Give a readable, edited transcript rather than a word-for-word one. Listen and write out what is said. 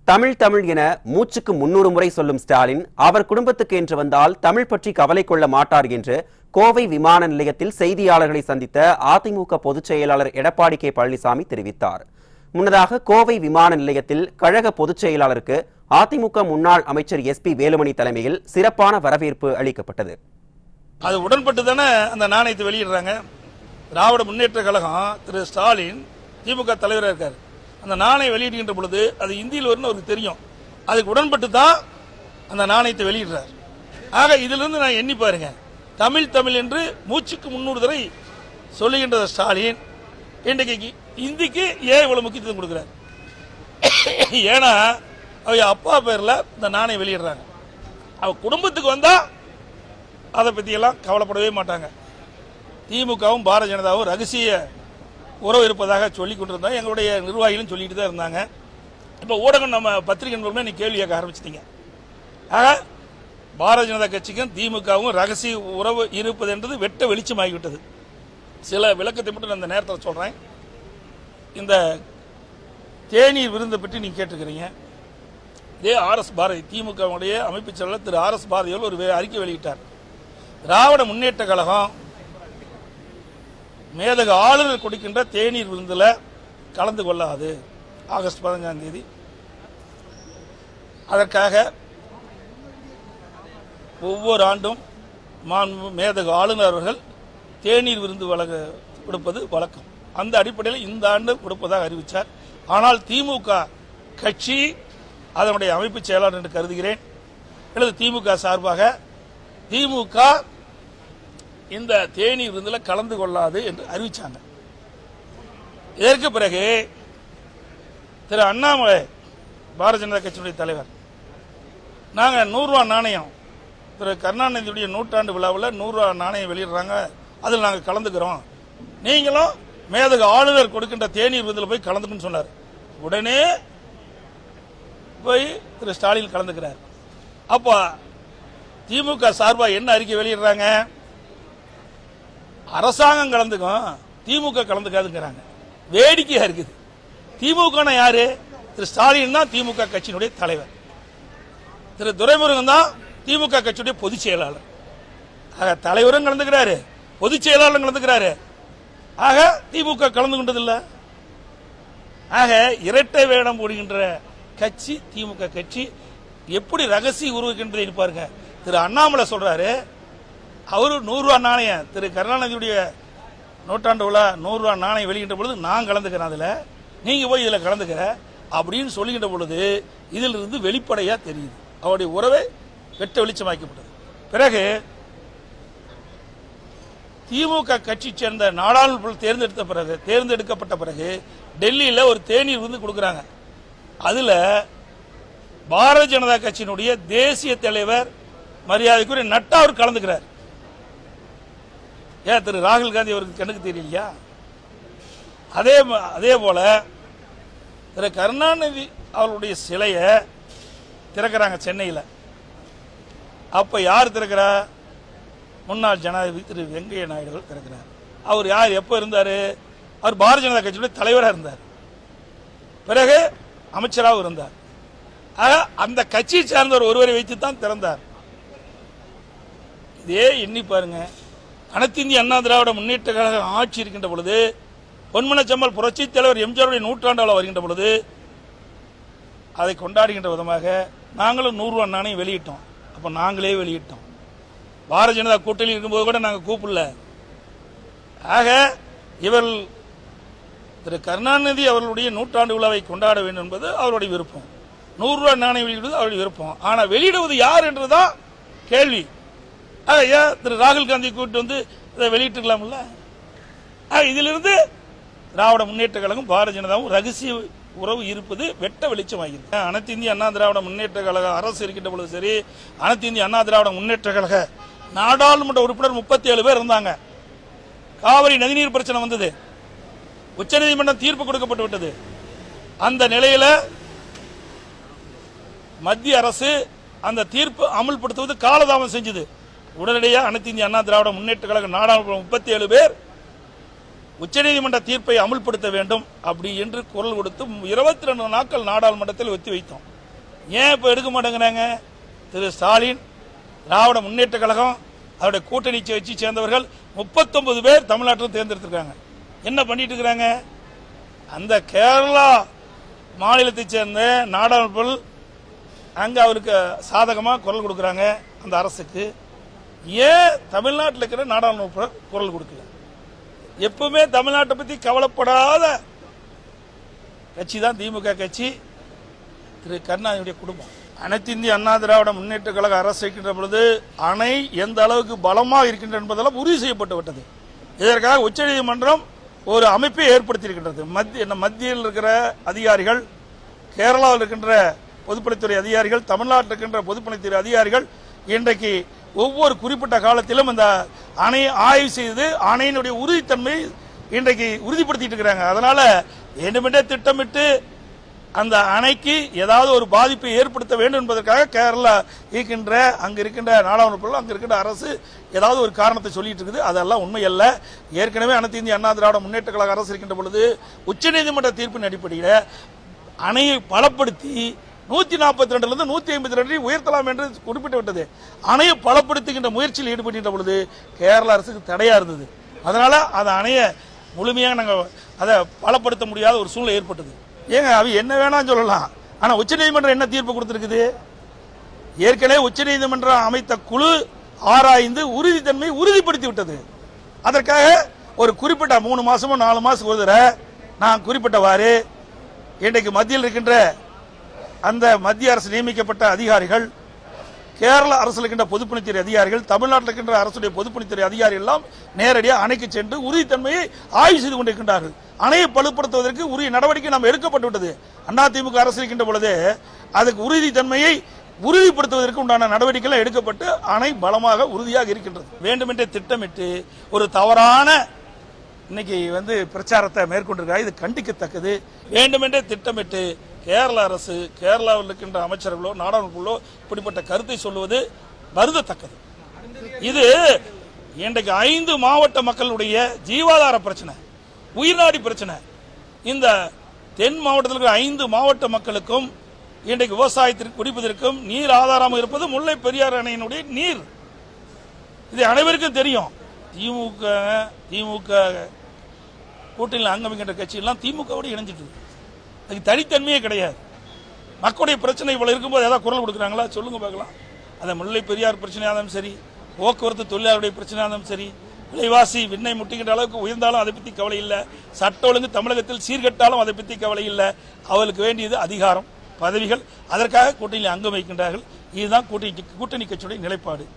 தமிழ் தமிழ் என மூச்சுக்கு 300 முறை சொல்லும் ஸ்டாலின் அவர் குடும்பத்துக்கு என்று வந்தால் தமிழ் பற்றி கவலை கொள்ள மாட்டார் என்று கோவை விமான நிலையத்தில் செய்தியாளர்களை சந்தித்த அதிமுக பொதுச் செயலாளர் எடப்பாடி கே பழனிசாமி தெரிவித்தார். முன்னதாக கோவை விமான நிலையத்தில் கழக பொதுச் செயலாளருக்கு அதிமுக முன்னாள் அமைச்சர் எஸ்பி வேலுமணி தலைமையில் சிறப்பான வரவேற்பு அளிக்கப்பட்டது. அது உடன்பட்டு தானே அந்த நாணயத்தை வெளியிடுறாங்க. திராவிட முன்னேற்ற கழகம் திரு ஸ்டாலின் திமுக தலைவராக இருக்காரு. அந்த நாணயம் வெளியிடுகின்ற பொழுது அது இந்தியில் வரும்னு அவருக்கு தெரியும். அதுக்கு உடன்பட்டு தான் அந்த நாணயத்தை வெளியிடுறார். ஆக இதிலிருந்து நான் எண்ணி பாருங்க, தமிழ் தமிழ் என்று மூச்சுக்கு 300 தடவை சொல்லுகின்ற ஸ்டாலின் இன்றைக்கு இந்திக்கு ஏன் இவ்வளவு முக்கியத்துவம் கொடுக்கிறார்? ஏன்னா அவங்க அப்பா பேர்ல இந்த நாணயம் வெளியிடுறாங்க. அவ குடும்பத்துக்கு வந்தா அதை பத்தி எல்லாம் கவலைப்படவே மாட்டாங்க. திமுகவும் பாரதிய ஜனதாவும் ரகசிய உறவு இருப்பதாக சொல்லிக் கொண்டிருந்தாங்க. எங்களுடைய நிர்வாகிகளும் சொல்லிட்டு தான் இருந்தாங்க. இப்போ ஊடகம் நம்ம பத்திரிகை நண்பர்களும் நீ கேள்வி கேட்க ஆரம்பிச்சிட்டீங்க. ஆக பாரதிய ஜனதா கட்சிக்கும் திமுகவும் ரகசிய உறவு இருப்பது என்றது வெட்ட வெளிச்சமாகிவிட்டது. சில விளக்கத்தை மட்டும் நான் இந்த நேரத்தில் சொல்றேன். இந்த தேநீர் விருந்தை பற்றி நீங்க கேட்டுக்கிறீங்க. இதே RS பாரதி திமுகவுடைய அமைப்பு செயலாளர் திரு RS பாரதி ஒரு அறிக்கை வெளியிட்டார். திராவிட முன்னேற்ற கழகம் மேதக ஆளுநர் கொடுக்கின்ற தேநீர் விருந்தில் கலந்து கொள்ளாது. ஆகஸ்ட் 15ஆம் தேதி அதற்காக ஒவ்வொரு ஆண்டும் மேதக ஆளுநர் அவர்கள் தேநீர் விருந்து கொடுப்பது வழக்கம். அந்த அடிப்படையில் இந்த ஆண்டு கொடுப்பதாக அறிவித்தார். ஆனால் திமுக கட்சி அதனுடைய அமைப்பு செயலாளர் என்று கருதுகிறேன். அல்லது திமுக சார்பாக திமுக இந்த தேநீர் விருந்தில் கலந்து கொள்ளாது என்று அறிவிச்சாங்க. இதற்கு பிறகு திரு அண்ணாமலை பாரதிய ஜனதா கட்சியினுடைய தலைவர், நாங்கள் 100 ரூபா நாணயம் திரு கருணாநிதியுடைய நூற்றாண்டு விழாவில் 100 ரூபா நாணயம் வெளியிடுறாங்க, அதில் நாங்கள் கலந்துக்கிறோம், நீங்களும் மேதக ஆளுநர் கொடுக்கின்ற தேநீர் விருந்தில் போய் கலந்துக்குன்னு சொன்னார். உடனே போய் திரு ஸ்டாலின் கலந்துக்கிறார். அப்போ திமுக சார்பாக என்ன அறிக்கை வெளியிடுறாங்க? அரசாங்கம் கலந்துக்கும், திமுக கலந்துக்காதுங்கிறாங்க. வேடிக்கையா இருக்குது. திமுக யாரு? திரு ஸ்டாலின் தான் திமுக கட்சியினுடைய தலைவர். திரு துரைமுருகன் தான் திமுக கட்சியுடைய பொதுச் செயலாளர். ஆக தலைவரும் கலந்துக்கிறாரு, பொதுச் செயலாளரும் கலந்துக்கிறாரு. ஆக திமுக கலந்து கொண்டதில்லை. ஆக இரட்டை வேடம் போடுகின்ற கட்சி திமுக கட்சி. எப்படி ரகசிய உருவாக்கின்றதை இருப்பாருங்க. திரு அண்ணாமலை சொல்றாரு, அவரு 100 ரூபா நாணயம் திரு கருணாநிதியுடைய நூற்றாண்டு விழா 100 ரூபா நாணயம் வெளியிட்ட பொழுது நான் கலந்துக்கிறேன், அதுல நீங்க போய் இதுல கலந்துக்கிற அப்படின்னு சொல்லுகின்ற பொழுது இதில் இருந்து வெளிப்படையா தெரியுது அவருடைய உறவை வெட்ட வெளிச்சமாக்கப்பட்டது. பிறகு திமுக கட்சி சேர்ந்த நாடாளுமன்ற தேர்ந்தெடுக்கப்பட்ட பிறகு டெல்லியில ஒரு தேநீர் விருந்து கொடுக்கறாங்க. அதுல பாரதிய ஜனதா கட்சியினுடைய தேசிய தலைவர் மரியாதைக்குரிய நட்டா அவர் கலந்துக்கிறார். ஏன் திரு ராகுல் காந்தி அவருக்கு கண்ணுக்கு தெரியலையா? அதே போல திரு கருணாநிதி அவருடைய சிலையை திறக்கிறாங்க சென்னையில். அப்ப யார் திறக்கிறா? முன்னாள் ஜனாதிபதி திரு வெங்கையா நாயுடு திறக்கிறார். அவர் யார்? எப்ப இருந்தாரு? அவர் பாரதிய ஜனதா கட்சியுடைய தலைவராக இருந்தார், பிறகு அமைச்சராக இருந்தார். அந்த கட்சியை சார்ந்தவர் ஒருவரை வைத்து தான் திறந்தார். இதே எண்ணி பாருங்க. அனைத்து இந்திய அண்ணா திராவிட முன்னேற்ற கழகம் ஆட்சி இருக்கின்ற பொழுது, பொன்மனச்செம்மல் புரட்சி தலைவர் எம்ஜிஆருடைய நூற்றாண்டு விழா வருகின்ற பொழுது அதை கொண்டாடுகின்ற விதமாக நாங்களும் 100 ரூபா நாணயம் வெளியிட்டோம். அப்ப நாங்களே வெளியிட்டோம். பாரதிய ஜனதா கூட்டணி இருக்கும்போது கூட நாங்கள் கூப்பிடல. ஆக இவர்கள் திரு கருணாநிதி அவர்களுடைய நூற்றாண்டு விழாவை கொண்டாட வேண்டும் என்பது அவருடைய விருப்பம். 100 ரூபா நாணயம் வெளியிடுவது அவருடைய விருப்பம். ஆனா வெளியிடுவது யார் என்றுதான் கேள்வி. திரு ராகுல் காந்தி கூட்டு வந்து இதை வெளியிட்டுக்கலாம்ல. இதிலிருந்து திராவிட முன்னேற்ற கழகம் பாரதிய ஜனதாவும் ரகசிய உறவு இருப்பது வெட்ட வெளிச்சமாகிறது. அனைத்து இந்திய அண்ணா திராவிட முன்னேற்ற கழக அரசு இருக்கின்ற பொழுது சரி, அனைத்து இந்திய அண்ணா திராவிட முன்னேற்ற கழக நாடாளுமன்ற உறுப்பினர் 37 பேர் இருந்தாங்க. காவிரி நதிநீர் பிரச்சனை வந்தது, உச்சநீதிமன்றம் தீர்ப்பு கொடுக்கப்பட்டு விட்டது. அந்த நிலையில மத்திய அரசு அந்த தீர்ப்பு அமல்படுத்துவது காலதாமதம் செஞ்சது. உடனடியாக அனைத்து இந்திய அண்ணா திராவிட முன்னேற்ற கழக நாடாளுமன்ற 37 பேர் உச்சநீதிமன்ற தீர்ப்பை அமல்படுத்த வேண்டும் அப்படி என்று குரல் கொடுத்து 22 நாட்கள் நாடாளுமன்றத்தில் ஒத்தி வைத்தோம். ஏன் இப்போ எடுக்க மாட்டேங்கிறாங்க? திரு ஸ்டாலின், திராவிட முன்னேற்ற கழகம், அவருடைய கூட்டணி வச்சு சேர்ந்தவர்கள் 39 பேர் தமிழ்நாட்டில் தேர்ந்தெடுத்திருக்காங்க. என்ன பண்ணிட்டு இருக்கிறாங்க? அந்த கேரளா மாநிலத்தை சேர்ந்த நாடாளுமன்ற அங்கே அவருக்கு சாதகமாக குரல் கொடுக்குறாங்க அந்த அரசுக்கு. ஏன் தமிழ்நாட்டில் இருக்கிற நாடாளுமன்ற குரல் கொடுக்கல? எப்பவுமே தமிழ்நாட்டை பற்றி கவலைப்படாத கட்சி தான் திமுக கட்சி, திரு கருணாநிதியுடைய குடும்பம். அனைத்து இந்திய அண்ணா திராவிட முன்னேற்ற கழக அரசு இருக்கின்ற பொழுது அணை எந்த அளவுக்கு பலமாக இருக்கின்ற என்பதெல்லாம் உறுதி செய்யப்பட்டு விட்டது. இதற்காக உச்சநீதிமன்றம் ஒரு அமைப்பை ஏற்படுத்தியிருக்கின்றது. மத்தியில் இருக்கிற அதிகாரிகள், கேரளாவில் இருக்கின்ற பொதுப்பணித்துறை அதிகாரிகள், தமிழ்நாட்டில் இருக்கின்ற பொதுப்பணித்துறை அதிகாரிகள் இன்றைக்கு ஒவ்வொரு குறிப்பிட்ட காலத்திலும் இந்த அணையை ஆய்வு செய்து அணையினுடைய உறுதித்தன்மையை இன்றைக்கு உறுதிப்படுத்திட்டு இருக்கிறாங்க. அதனால வேண்டுமென்றே திட்டமிட்டு அந்த அணைக்கு ஏதாவது ஒரு பாதிப்பை ஏற்படுத்த வேண்டும் என்பதற்காக கேரளா இருக்கின்ற அங்க இருக்கின்ற நாடாளுமன்ற அங்க இருக்கின்ற அரசு ஏதாவது ஒரு காரணத்தை சொல்லிட்டு இருக்குது. அதெல்லாம் உண்மை அல்ல. ஏற்கனவே அனைத்து இந்திய அண்ணா திராவிட முன்னேற்ற கழக அரசு இருக்கின்ற பொழுது உச்சநீதிமன்ற தீர்ப்பின் அடிப்படையில் அணையை பலப்படுத்தி 142 152 உயர்த்தலாம் என்று குறிப்பிட்டு விட்டது. அணையை பலப்படுத்துகின்ற முயற்சியில் ஈடுபடுகின்ற பொழுது கேரள அரசுக்கு தடையா இருந்தது. அதனால அந்த அணையை முழுமையாக நாங்கள் அதை பலப்படுத்த முடியாத ஒரு சூழ்நிலை ஏற்பட்டது. ஏங்க அவ என்ன வேணாம் சொல்லலாம், ஆனா உச்சநீதிமன்றம் என்ன தீர்ப்பு கொடுத்திருக்குது? ஏற்கனவே உச்சநீதிமன்றம் அமைத்த குழு ஆராய்ந்து உறுதித்தன்மையை உறுதிப்படுத்தி விட்டது. அதற்காக ஒரு குறிப்பிட்ட 3 மாசமோ 4 மாசம் ஒரு தடவை நான் குறிப்பிட்டவாறு இன்றைக்கு மத்தியில் இருக்கின்ற அந்த மத்திய அரசு நியமிக்கப்பட்ட அதிகாரிகள், கேரள அரசு இருக்கின்ற பொதுப்பணித்துறை அதிகாரிகள், தமிழ்நாட்டில் இருக்கின்ற அரசுடைய பொதுப்பணித்துறை அதிகாரிகள் எல்லாம் நேரடியாக அணைக்கு சென்று உறுதித்தன்மையை ஆய்வு செய்து கொண்டிருக்கின்றார்கள். அணையை பலுப்படுத்துவதற்கு உரிய நடவடிக்கை நாம் எடுக்கப்பட்டு விட்டது. அதிமுக அரசு இருக்கின்ற பொழுது அதுக்கு உறுதித்தன்மையை உறுதிப்படுத்துவதற்கு உண்டான நடவடிக்கைகள் எடுக்கப்பட்டு அணை பலமாக உறுதியாக இருக்கின்றது. வேண்டுமென்றே திட்டமிட்டு ஒரு தவறான இன்னைக்கு பிரச்சாரத்தை மேற்கொண்டிருக்காங்க. இது கண்டிக்கத்தக்கது. வேண்டுமென்றே திட்டமிட்டு கேரள அரசு, கேரளாவில் இருக்கின்ற அமைச்சர்களோ நாடாளுமன்றங்களோ இப்படிப்பட்ட கருத்தை சொல்லுவது வருந்தத்தக்கது. இது இன்றைக்கு 5 மாவட்ட மக்களுடைய ஜீவாதார பிரச்சனை, உயிர்நாடி பிரச்சனை. இந்த தென் மாவட்டத்தில் இருக்கிற 5 மாவட்ட மக்களுக்கும் இன்றைக்கு விவசாயத்திற்கு குடிப்பதற்கும் நீர் ஆதாரம் இருப்பது முல்லை பெரியாறு அணையினுடைய நீர். இது அனைவருக்கும் தெரியும். திமுக கூட்டணியில் அங்கமிக்கின்ற கட்சியெல்லாம் திமுகவோடு இணைஞ்சிட்டு அதுக்கு தனித்தன்மையே கிடையாது. மக்களுடைய பிரச்சனை இவ்வளவு இருக்கும்போது ஏதாவது குரல் கொடுக்குறாங்களா? சொல்லுங்க பார்க்கலாம். அந்த முல்லை பெரியார் பிரச்சனையாக இருந்தாலும் சரி, போக்குவரத்து தொழிலாளருடைய பிரச்சனையாக இருந்தாலும் சரி, விலைவாசி விண்ணை முட்டுகின்ற அளவுக்கு உயர்ந்தாலும் அதை பற்றி கவலை இல்லை. சட்ட ஒழுங்கு தமிழகத்தில் சீர்கட்டாலும் அதை பற்றி கவலை இல்லை. அவர்களுக்கு வேண்டியது அதிகாரம், பதவிகள். அதற்காக கூட்டணியில் அங்கம் வைக்கின்றார்கள். இதுதான் கூட்டணி கட்சியுடைய நிலைப்பாடு.